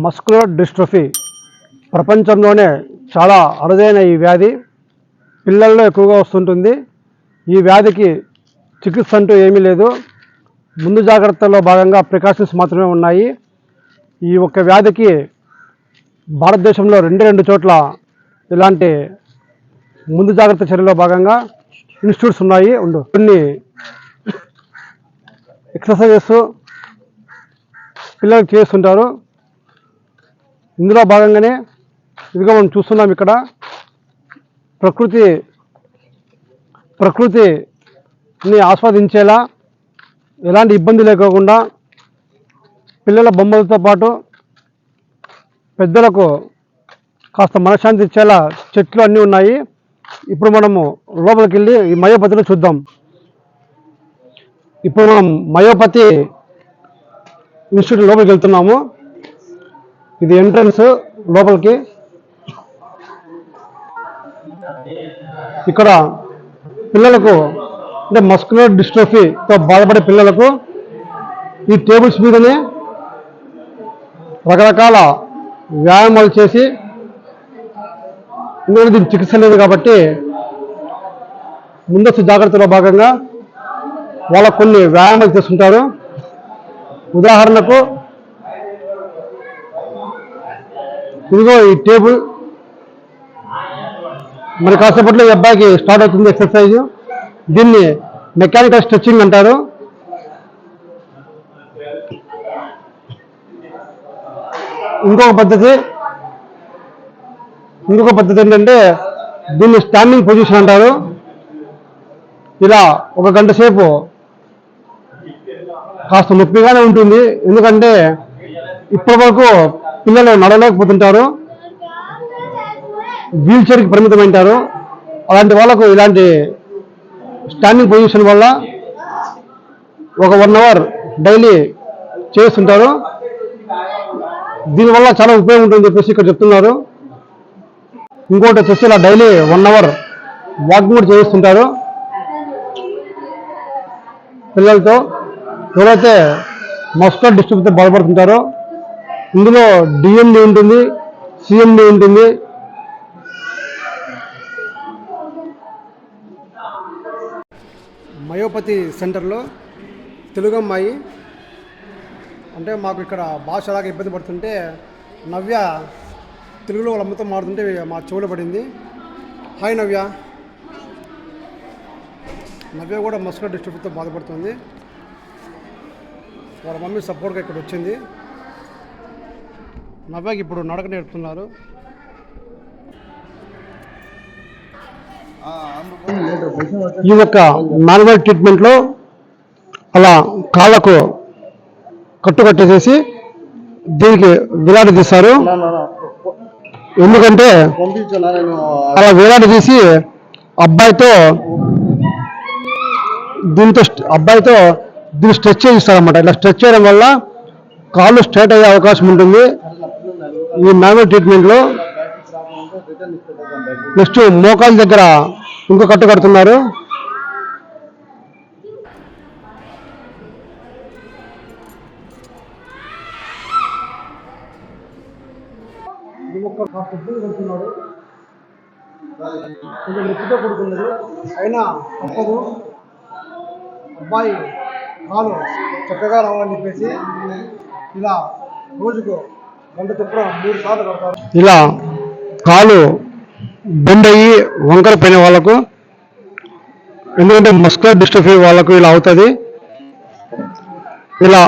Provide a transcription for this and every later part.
Muscular dystrophy ప్రపంచంలోనే చాలా అరుదైన ఈ వ్యాధి పిల్లల్లో ఎక్కువగా వస్తుంటుంది. ఈ వ్యాధికి చికిత్స అంటూ ఏమీ లేదు. ముందు జాగ్రత్తల్లో భాగంగా ప్రికాషన్స్ మాత్రమే ఉన్నాయి. ఈ ఒక్క వ్యాధికి భారతదేశంలో రెండు చోట్ల ఇలాంటి ముందు జాగ్రత్త చర్యలో భాగంగా ఇన్స్టిట్యూట్స్ ఉన్నాయి. కొన్ని ఎక్సర్సైజెస్ పిల్లలకు చేస్తుంటారు. ఇందులో భాగంగానే ఇదిగో మనం చూస్తున్నాం, ఇక్కడ ప్రకృతిని ఆస్వాదించేలా ఎలాంటి ఇబ్బంది లేకోకుండా పిల్లల బొమ్మలతో పాటు పెద్దలకు కాస్త మనశ్శాంతి ఇచ్చేలా చెట్లు అన్నీ ఉన్నాయి. ఇప్పుడు మనము లోపలికి వెళ్ళి ఈ మయోపతిలో చూద్దాం. ఇప్పుడు మనం మయోపతి ఇన్స్టిట్యూట్ లోపలికి వెళ్తున్నాము. ఇది ఎంట్రన్స్ లోపలికి. ఇక్కడ పిల్లలకు అంటే మస్కులర్ డిస్ట్రోఫీతో బాధపడే పిల్లలకు ఈ టేబుల్స్ మీదనే రకరకాల వ్యాయామాలు చేసి, ఎందుకంటే దీనికి చికిత్స లేదు కాబట్టి ముందస్తు జాగ్రత్తలో భాగంగా వాళ్ళకు కొన్ని వ్యాయామాలు చేస్తుంటారు. ఉదాహరణకు ఇదిగో ఈ టేబుల్, మరి కాసేపట్లో ఈ అబ్బాయికి స్టార్ట్ అవుతుంది ఎక్సర్సైజ్. దీన్ని మెకానికల్ స్ట్రెచ్చింగ్ అంటారు. ఇంకొక పద్ధతి ఏంటంటే దీన్ని స్టాండింగ్ పొజిషన్ అంటారు. ఇలా 1 గంట సేపు కాస్త నొప్పిగానే ఉంటుంది, ఎందుకంటే ఇప్పటి వరకు పిల్లలు నడవలేకపోతుంటారు, వీల్ చైర్కి పరిమితమైంటారు. అలాంటి వాళ్ళకు ఇలాంటి స్టాండింగ్ పొజిషన్ వల్ల ఒక 1 అవర్ డైలీ చేస్తుంటారు. దీనివల్ల చాలా ఉపయోగం ఉంటుందని చెప్పేసి ఇక్కడ చెప్తున్నారు. ఇంకోటి వచ్చేసి ఇలా డైలీ 1 అవర్ వాకింగ్ కూడా చేస్తుంటారు పిల్లలతో. ఎవరైతే మస్కులర్ డిస్ట్రోఫీతో బాధపడుతుంటారో ఇందులో డిఎండి ఉంటుంది, సిఎండి ఉంటుంది. మయోపతి సెంటర్లో తెలుగు అమ్మాయి, అంటే మాకు ఇక్కడ భాష అలాగే ఇబ్బంది పడుతుంటే నవ్య తెలుగులో వాళ్ళ అమ్మతో మాడుతుంటే మా చెవులో పడింది. హాయ్ నవ్య. నవ్య కూడా మస్కులర్ డిస్ట్రోఫీతో బాధపడుతుంది. వాళ్ళ మమ్మీ సపోర్ట్గా ఇక్కడ వచ్చింది. నవ్యకి ఇప్పుడు నడక నేర్పుతున్నారు. ఈ యొక్క మాన్యువల్ ట్రీట్మెంట్లో అలా కాళ్ళకు కట్టేసేసి దీనికి వేలాడి తీస్తారు. ఎందుకంటే అలా వేలాడి తీసి అబ్బాయితో దీన్ని స్ట్రెచ్ చేయిస్తారన్నమాట. ఇలా స్ట్రెచ్ చేయడం వల్ల కాళ్ళు స్ట్రైట్ అయ్యే అవకాశం ఉంటుంది ఈ మాన్యువల్ ట్రీట్మెంట్లో. నెక్స్ట్ మోకాళ్ళ దగ్గర ఇంకో కట్టు కడుతున్నారు. కొంచెం నొప్పితో కూడుకున్నది, అయినా తప్పదు. అబ్బాయి కాలు చక్కగా రావాలని చెప్పేసి ఇలా రోజుకు 1 గంట చొప్పున 3 సార్లు కడతారు. ఇలా కాలు బెండ్ అయ్యి వంకర పైన వాళ్ళకు, ఎందుకంటే మస్కులర్ డిస్ట్రోఫీ వాళ్ళకు ఇలా అవుతుంది. ఇలా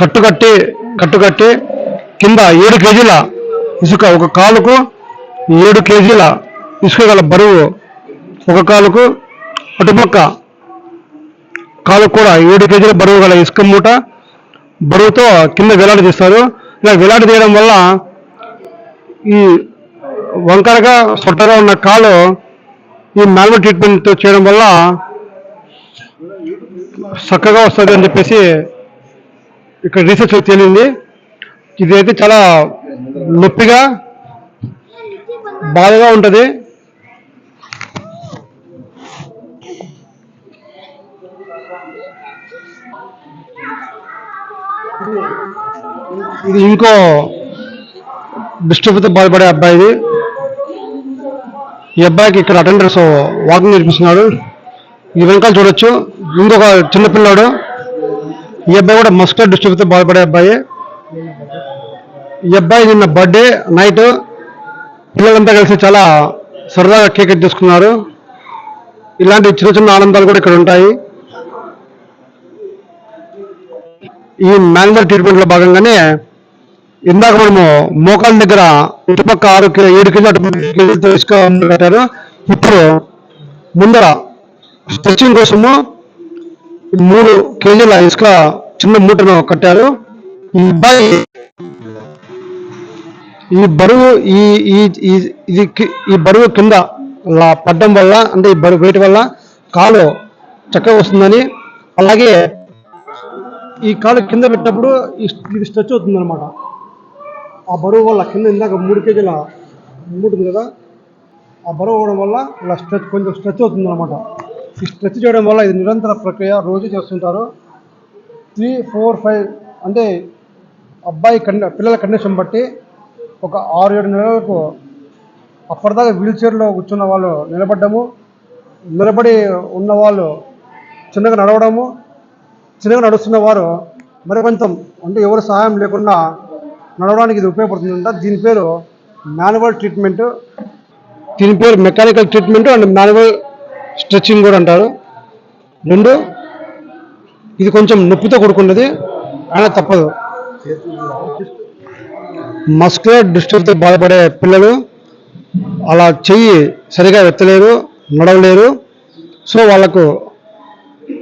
కట్టుకట్టి కింద 7 కేజీల ఇసుక, ఒక కాలుకు 7 కేజీల ఇసుక గల బరువు ఒక కాలుకు, అటుపక్క కాలుకు కూడా 7 కేజీల బరువు గల ఇసుక మూట బరువుతో కింద వేలాడి తీస్తారు. ఇలా వేలాడి తీయడం వల్ల ఈ వంకరగా సొట్టగా ఉన్న కాలు ఈ మాన్యువల్ ట్రీట్మెంట్ చేయడం వల్ల చక్కగా వస్తుంది అని చెప్పేసి ఇక్కడ రీసెర్చ్ తేలింది. ఇది అయితే చాలా నొప్పిగా బాధగా ఉంటుంది. ఇది ఇంకో డిస్టర్బ్తో బాధపడే అబ్బాయి. ఈ అబ్బాయికి ఇక్కడ అటెండర్స్ వాకింగ్ నేర్పిస్తున్నాడు. ఈ వెనకాల చూడొచ్చు ఇంకొక చిన్నపిల్లాడు. ఈ అబ్బాయి కూడా మస్కులర్ డిస్టర్బ్తో బాధపడే అబ్బాయి. ఈ అబ్బాయి నిన్న బర్త్డే నైట్ పిల్లలంతా కలిసి చాలా సరదాగా కేక్ కట్ చేసుకున్నారు. ఇలాంటి చిన్న చిన్న ఆనందాలు కూడా ఇక్కడ ఉంటాయి. ఈ మాన్యువల్ ట్రీట్మెంట్లో భాగంగానే ఇందాక మనము మోకాళ్ళ దగ్గర ఇటుపక్క 7 కేజీలు అటుపక్క ఇసుక కట్టారు. ఇప్పుడు ముందర స్ట్రెచ్చింగ్ కోసము 3 కేజీల ఇసుక చిన్న మూటను కట్టారు. ఈ అబ్బాయి ఈ బరువు ఈ బరువు కింద పడ్డం వల్ల, అంటే ఈ బరువు వెయిట్ వల్ల కాలు చక్కగా వస్తుందని, అలాగే ఈ కాలు కింద పెట్టినప్పుడు ఇది స్ట్రెచ్ అవుతుంది అనమాట. ఆ బరువు వల్ల కింద ఇందాక 3 కేజీల ఉంటుంది కదా, ఆ బరువు అవ్వడం వల్ల ఇలా కొంచెం స్ట్రెచ్ అవుతుంది అనమాట. ఈ స్ట్రెచ్ చేయడం వల్ల ఇది నిరంతర ప్రక్రియ, రోజు చేస్తుంటారు. 3, 4, 5 అంటే అబ్బాయి పిల్లల కండిషన్ బట్టి ఒక 6-7 నెలలకు అప్పటిదాకా వీల్ చైర్లో కూర్చున్న వాళ్ళు నిలబడ్డము, నిలబడి ఉన్నవాళ్ళు చిన్నగా నడవడము, చిన్నగా నడుస్తున్న వారు మరి కొంచెం అంటే ఎవరు సహాయం లేకుండా నడవడానికి ఇది ఉపయోగపడుతుందంట. దీని పేరు మాన్యువల్ ట్రీట్మెంట్, దీని పేరు mechanical treatment and manual stretching కూడా అంటారు. రెండు ఇది కొంచెం నొప్పితో కూడుకున్నది, అయినా తప్పదు. మస్కులర్ డిస్టర్బ్తో బాధపడే పిల్లలు అలా చెయ్యి సరిగా ఎత్తలేరు, నడవలేరు. సో వాళ్ళకు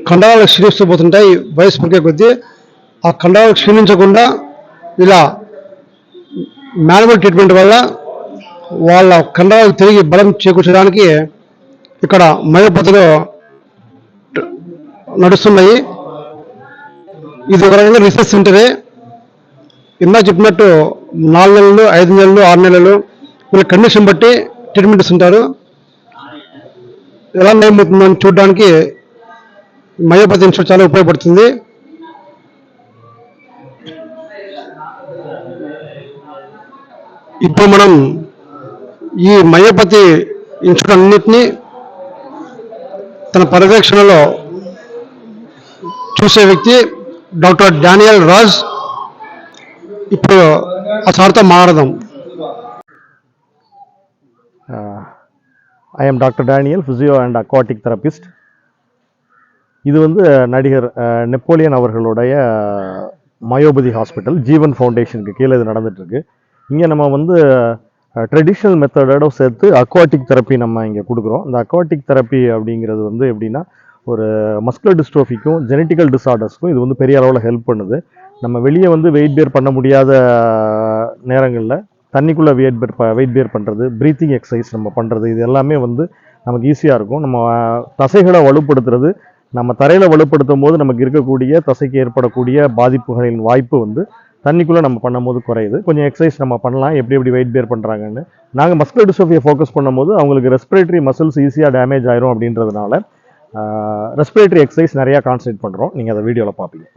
కండరాలు క్షీణిస్తూ పోతుంటాయి వయసు పెరిగే కొద్దీ. ఆ కండరాలు క్షీణించకుండా ఇలా మాన్యువల్ ట్రీట్మెంట్ వల్ల వాళ్ళ కండరాలు తిరిగి బలం చేకూర్చడానికి ఇక్కడ మయోపతిలో నడుస్తున్నాయి. ఇది ఒక రకంగా రీసెర్చ్ సెంటరే. ఇందా చెప్పినట్టు 4 నెలలు, 5 నెలలు, 6 నెలలు వీళ్ళ కండిషన్ బట్టి ట్రీట్మెంట్ ఇస్తుంటారు. ఎలా నయమవుతుందని చూడడానికి మయోపతి ఇన్స్టిట్యూట్ చాలా ఉపయోగపడుతుంది. ఇప్పుడు మనం ఈ మయోపతి ఇన్స్టిట్యూట్ అన్నింటినీ తన పర్యవేక్షణలో చూసే వ్యక్తి డాక్టర్ డానియల్ రాజ్. ఇప్పుడు ఆ సార్తో మాట్లాడదాం. I am Dr. Daniel, physio and aquatic therapist. இது வந்து நடிகர் நெப்போலியன் அவர்களுடைய மயோபதி ஹாஸ்பிட்டல் ஜீவன் ஃபவுண்டேஷனுக்கு கீழே இது நடந்துட்டுருக்கு. இங்கே நம்ம வந்து ட்ரெடிஷ்னல் மெத்தடோட சேர்த்து அக்வாட்டிக் தெரப்பி நம்ம இங்கே கொடுக்குறோம். இந்த அக்வாட்டிக் தெரப்பி அப்படிங்கிறது வந்து எப்படின்னா, ஒரு மஸ்குலர் டிஸ்ட்ரோஃபிக்கும் ஜெனட்டிக்கல் டிஸார்டர்ஸ்க்கும் இது வந்து பெரிய அளவில் ஹெல்ப் பண்ணுது. நம்ம வெளியே வந்து வெயிட் பேர் பண்ண முடியாத நேரங்களில் தண்ணிக்குள்ளே வெயிட் பேர் பண்ணுறது, ப்ரீத்திங் எக்ஸசைஸ் நம்ம பண்ணுறது, இது எல்லாமே வந்து நமக்கு ஈஸியாக இருக்கும். நம்ம தசைகளை வலுப்படுத்துறது, நம்ம தரையில் வலுப்படுத்தும் போது நமக்கு இருக்கக்கூடிய தசைக்கு ஏற்படக்கூடிய பாதிப்புகளின் வாய்ப்பு வந்து தண்ணிக்குள்ளே நம்ம பண்ணும்போது குறையுது. கொஞ்சம் எக்ஸசைஸ் நம்ம பண்ணலாம், எப்படி வெயிட் பேர் பண்ணுறாங்கன்னு. நாங்கள் மஸ்குலர் டிஸ்ட்ரோஃபியை ஃபோக்கஸ் பண்ணும்போது அவங்களுக்கு ரெஸ்பிரேட்டரி மசில்ஸ் ஈஸியாக டேமேஜ் ஆயிரும் அப்படின்றதுனால ரெஸ்பிரேட்டரி எக்ஸசைஸ் நிறையா கான்சன்ட்ரேட் பண்ணுறோம். நீங்கள் அதை வீடியோவில் பார்ப்பீங்க.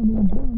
అంటే